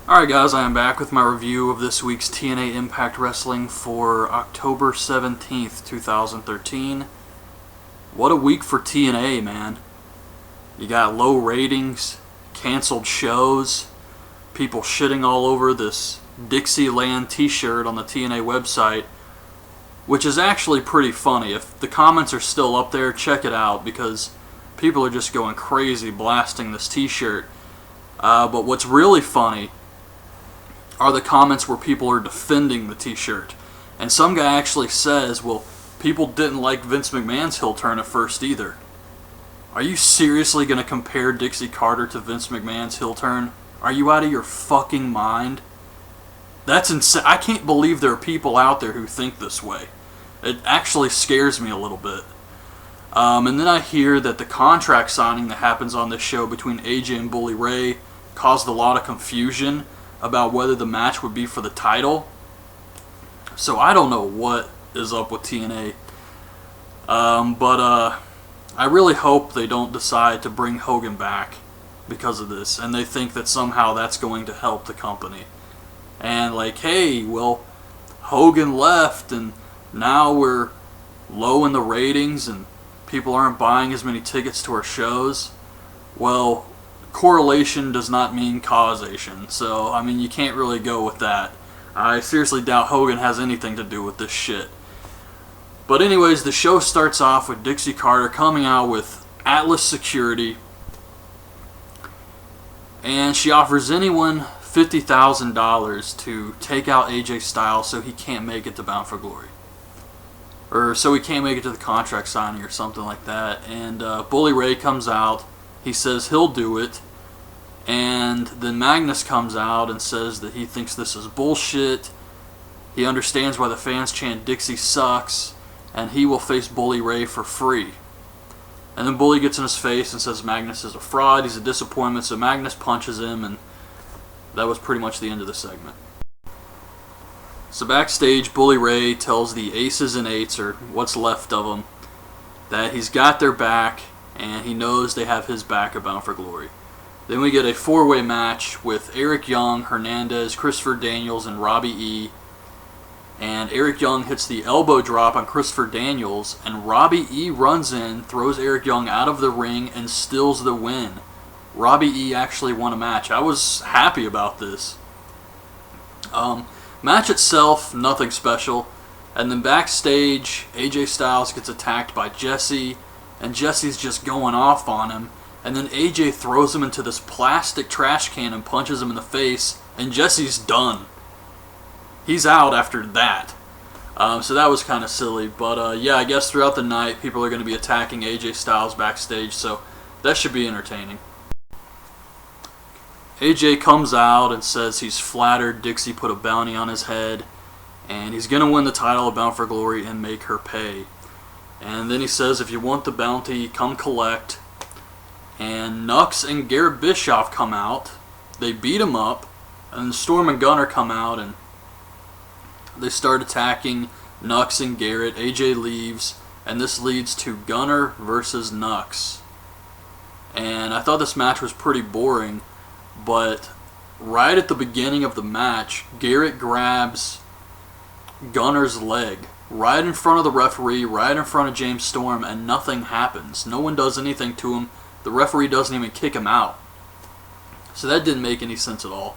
Alright guys, I am back with my review of this week's TNA Impact Wrestling for October 17th, 2013. What a week for TNA, man. You got low ratings, canceled shows, people shitting all over this Dixieland t-shirt on the TNA website, which is actually pretty funny. If the comments are still up there, check it out, because people are just going crazy blasting this t-shirt. But what's really funny are the comments where people are defending the t-shirt. And some guy actually says, well, people didn't like Vince McMahon's heel turn at first either. Are you seriously going to compare Dixie Carter to Vince McMahon's heel turn? Are you out of your fucking mind? That's insane. I can't believe there are people out there who think this way. It actually scares me a little bit. And then I hear that the contract signing that happens on this show between AJ and Bully Ray caused a lot of confusion about whether the match would be for the title. So I don't know what is up with TNA. But I really hope they don't decide to bring Hogan back because of this, and they think that somehow that's going to help the company. And like, hey, well, Hogan left and now we're low in the ratings and people aren't buying as many tickets to our shows. Well, correlation does not mean causation, so I mean, you can't really go with that. I seriously doubt Hogan has anything to do with this shit. But anyways, the show starts off with Dixie Carter coming out with Atlas security, and she offers anyone $50,000 to take out AJ Styles so he can't make it to Bound for Glory. Or so he can't make it to the contract signing or something like that. And Bully Ray comes out. He says he'll do it. And then Magnus comes out and says that he thinks this is bullshit. He understands why the fans chant Dixie sucks. And he will face Bully Ray for free. And then Bully gets in his face and says Magnus is a fraud. He's a disappointment. So Magnus punches him. And that was pretty much the end of the segment. So backstage, Bully Ray tells the Aces and Eights, or what's left of them, that he's got their back, and he knows they have his back at Bound for Glory. Then we get a four-way match with Eric Young, Hernandez, Christopher Daniels, and Robbie E. And Eric Young hits the elbow drop on Christopher Daniels, and Robbie E runs in, throws Eric Young out of the ring, and steals the win. Robbie E actually won a match. I was happy about this. Match itself, nothing special. And then backstage, AJ Styles gets attacked by Jesse, and Jesse's just going off on him. And then AJ throws him into this plastic trash can and punches him in the face, and Jesse's done. He's out after that. So that was kind of silly. But yeah, I guess throughout the night, people are going to be attacking AJ Styles backstage, so that should be entertaining. AJ comes out and says he's flattered Dixie put a bounty on his head, and he's going to win the title of Bound for Glory and make her pay. And then he says, if you want the bounty, come collect. And Knux and Garrett Bischoff come out. They beat him up, and Storm and Gunner come out, and they start attacking Knux and Garrett. AJ leaves, and this leads to Gunner versus Knux. And I thought this match was pretty boring. But right at the beginning of the match, Garrett grabs Gunner's leg right in front of the referee, right in front of James Storm, and nothing happens. No one does anything to him. The referee doesn't even kick him out. So that didn't make any sense at all.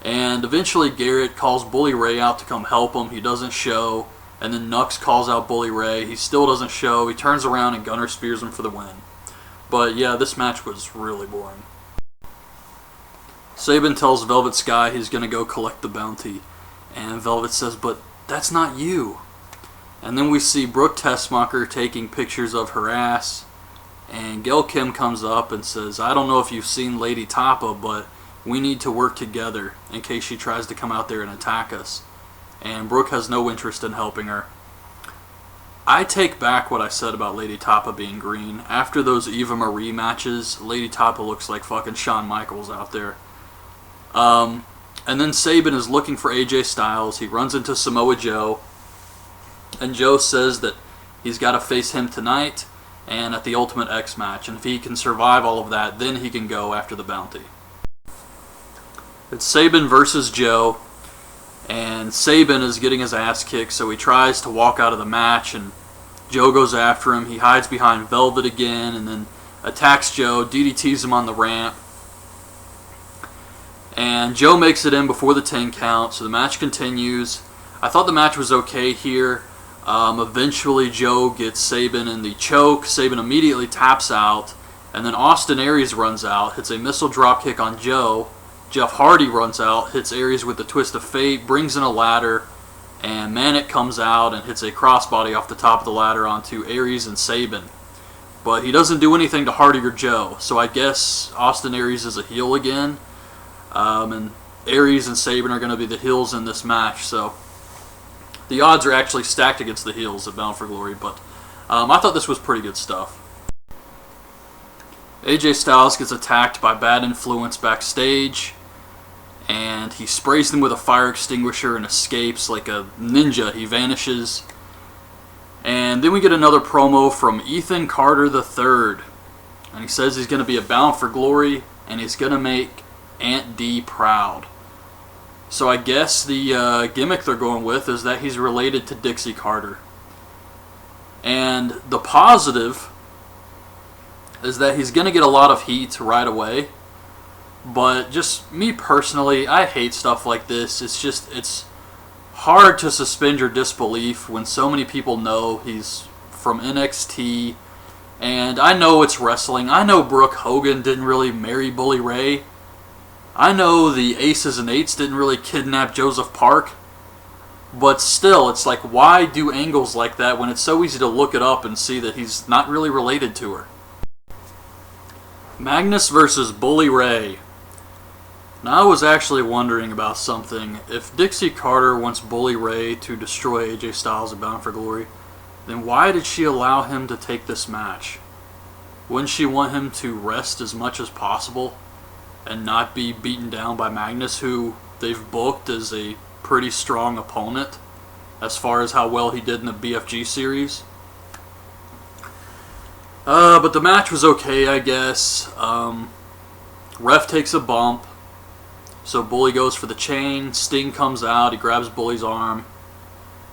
And eventually Garrett calls Bully Ray out to come help him. He doesn't show. And then Knux calls out Bully Ray. He still doesn't show. He turns around and Gunner spears him for the win. But yeah, this match was really boring. Sabin tells Velvet Sky he's going to go collect the bounty, and Velvet says, but that's not you. And then we see Brooke Tessmacher taking pictures of her ass, and Gail Kim comes up and says, I don't know if you've seen Lady Tapa, but we need to work together in case she tries to come out there and attack us. And Brooke has no interest in helping her. I take back what I said about Lady Tapa being green. After those Eva Marie matches, Lady Tapa looks like fucking Shawn Michaels out there. And then Sabin is looking for AJ Styles. He runs into Samoa Joe, and Joe says that he's got to face him tonight and at the Ultimate X match, and if he can survive all of that, then he can go after the bounty. It's Sabin versus Joe, and Sabin is getting his ass kicked, so he tries to walk out of the match, and Joe goes after him. He hides behind Velvet again, and then attacks Joe, DDTs him on the ramp. And Joe makes it in before the 10 count, so the match continues. I thought the match was okay here. Eventually Joe gets Sabin in the choke. Sabin immediately taps out, and then Austin Aries runs out, hits a missile dropkick on Joe. Jeff Hardy runs out, hits Aries with the Twist of Fate, brings in a ladder, and Manic comes out and hits a crossbody off the top of the ladder onto Aries and Sabin. But he doesn't do anything to Hardy or Joe, so I guess Austin Aries is a heel again. And Aries and Sabin are going to be the heels in this match, so the odds are actually stacked against the heels at Bound for Glory, but I thought this was pretty good stuff. AJ Styles gets attacked by Bad Influence backstage, and he sprays them with a fire extinguisher and escapes like a ninja. He vanishes. And then we get another promo from Ethan Carter III, and he says he's going to be a Bound for Glory, and he's going to make Aunt D proud. So I guess the gimmick they're going with is that he's related to Dixie Carter. And the positive is that he's going to get a lot of heat right away. But just me personally, I hate stuff like this. It's hard to suspend your disbelief when so many people know he's from NXT. And I know it's wrestling. I know Brooke Hogan didn't really marry Bully Ray. I know the Aces and Eights didn't really kidnap Joseph Park. But still, it's like, why do angles like that when it's so easy to look it up and see that he's not really related to her? Magnus versus Bully Ray. Now, I was actually wondering about something. If Dixie Carter wants Bully Ray to destroy AJ Styles at Bound for Glory, then why did she allow him to take this match? Wouldn't she want him to rest as much as possible and not be beaten down by Magnus, who they've booked as a pretty strong opponent as far as how well he did in the BFG series? But the match was okay, I guess. Ref takes a bump, so Bully goes for the chain. Sting comes out, he grabs Bully's arm,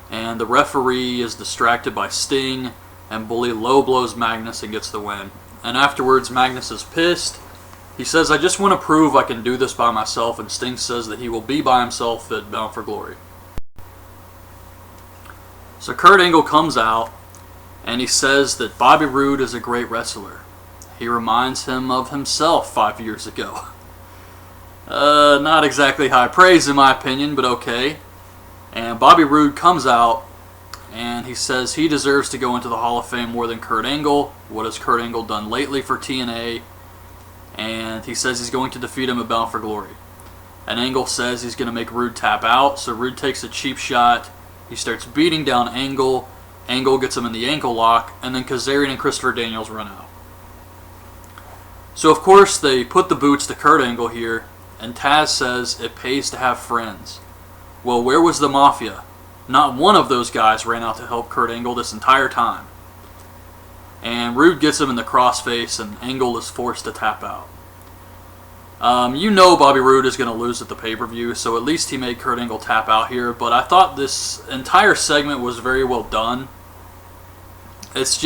and the referee is distracted by Sting, and Bully low blows Magnus and gets the win. And afterwards, Magnus is pissed. He says, "I just want to prove I can do this by myself," and Sting says that he will be by himself at Bound for Glory. So Kurt Angle comes out, and he says that Bobby Roode is a great wrestler. He reminds him of himself 5 years ago. Not exactly high praise in my opinion, but okay. And Bobby Roode comes out, and he says he deserves to go into the Hall of Fame more than Kurt Angle. What has Kurt Angle done lately for TNA? And he says he's going to defeat him at Bound for Glory. And Angle says he's going to make Roode tap out, so Roode takes a cheap shot. He starts beating down Angle. Angle gets him in the ankle lock, and then Kazarian and Christopher Daniels run out. So of course they put the boots to Kurt Angle here, and Taz says it pays to have friends. Well, where was the Mafia? Not one of those guys ran out to help Kurt Angle this entire time. And Roode gets him in the crossface, and Angle is forced to tap out. You know Bobby Roode is going to lose at the pay-per-view, so at least he made Kurt Angle tap out here. But I thought this entire segment was very well done. It's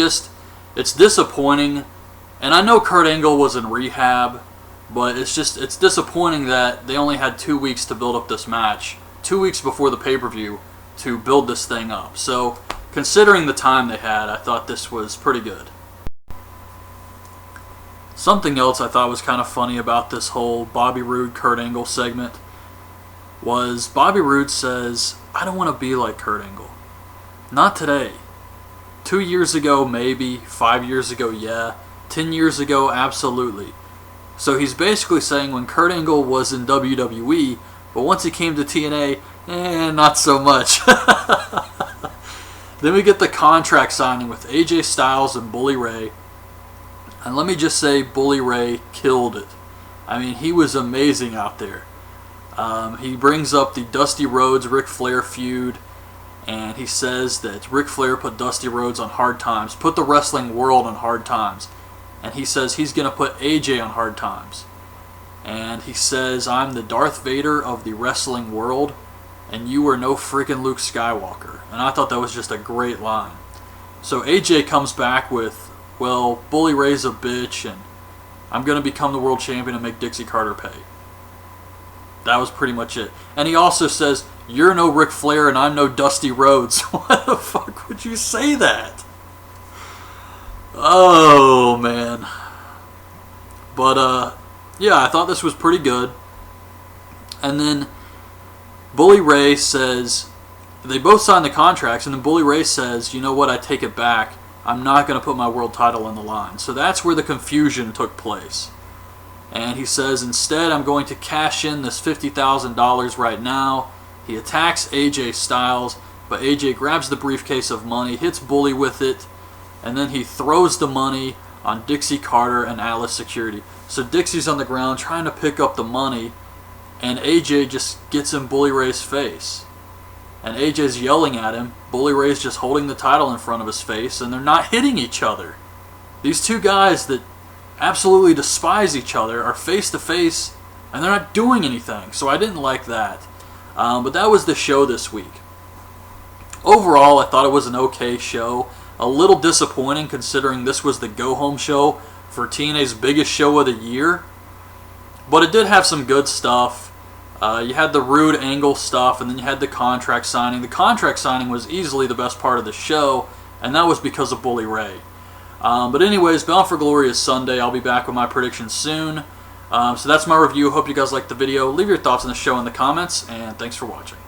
disappointing. And I know Kurt Angle was in rehab, but it's disappointing that they only had 2 weeks to build up this match. 2 weeks before the pay-per-view to build this thing up. So, considering the time they had, I thought this was pretty good. Something else I thought was kind of funny about this whole Bobby Roode Kurt Angle segment was Bobby Roode says, "I don't want to be like Kurt Angle. Not today. 2 years ago, maybe. 5 years ago, yeah. 10 years ago, absolutely." So he's basically saying when Kurt Angle was in WWE, but once he came to TNA, not so much. Then we get the contract signing with AJ Styles and Bully Ray. And let me just say, Bully Ray killed it. I mean, he was amazing out there. He brings up the Dusty Rhodes Ric Flair feud, and he says that Ric Flair put Dusty Rhodes on hard times, put the wrestling world on hard times. And he says he's going to put AJ on hard times. and he says, "I'm the Darth Vader of the wrestling world, and you are no freaking Luke Skywalker." And I thought that was just a great line. So AJ comes back with, "Well, Bully Ray's a bitch, and I'm going to become the world champion and make Dixie Carter pay." That was pretty much it. And he also says, "You're no Ric Flair and I'm no Dusty Rhodes." Why the fuck would you say that? Oh, man. But, yeah, I thought this was pretty good. And then Bully Ray says, they both signed the contracts, and then Bully Ray says, "You know what, I take it back. I'm not going to put my world title on the line." So that's where the confusion took place. And he says, "Instead, I'm going to cash in this $50,000 right now." He attacks AJ Styles, but AJ grabs the briefcase of money, hits Bully with it, and then he throws the money on Dixie Carter and Atlas Security. So Dixie's on the ground trying to pick up the money, and AJ just gets in Bully Ray's face. And AJ's yelling at him. Bully Ray's just holding the title in front of his face, and they're not hitting each other. These two guys that absolutely despise each other are face to face, and they're not doing anything. So I didn't like that. But that was the show this week. Overall, I thought it was an okay show. A little disappointing considering this was the go-home show for TNA's biggest show of the year. But it did have some good stuff. You had the Roode Angle stuff, and then you had the contract signing. The contract signing was easily the best part of the show, and that was because of Bully Ray. But anyways, Bound for Glory is Sunday. I'll be back with my predictions soon. So that's my review. Hope you guys liked the video. Leave your thoughts on the show in the comments, and thanks for watching.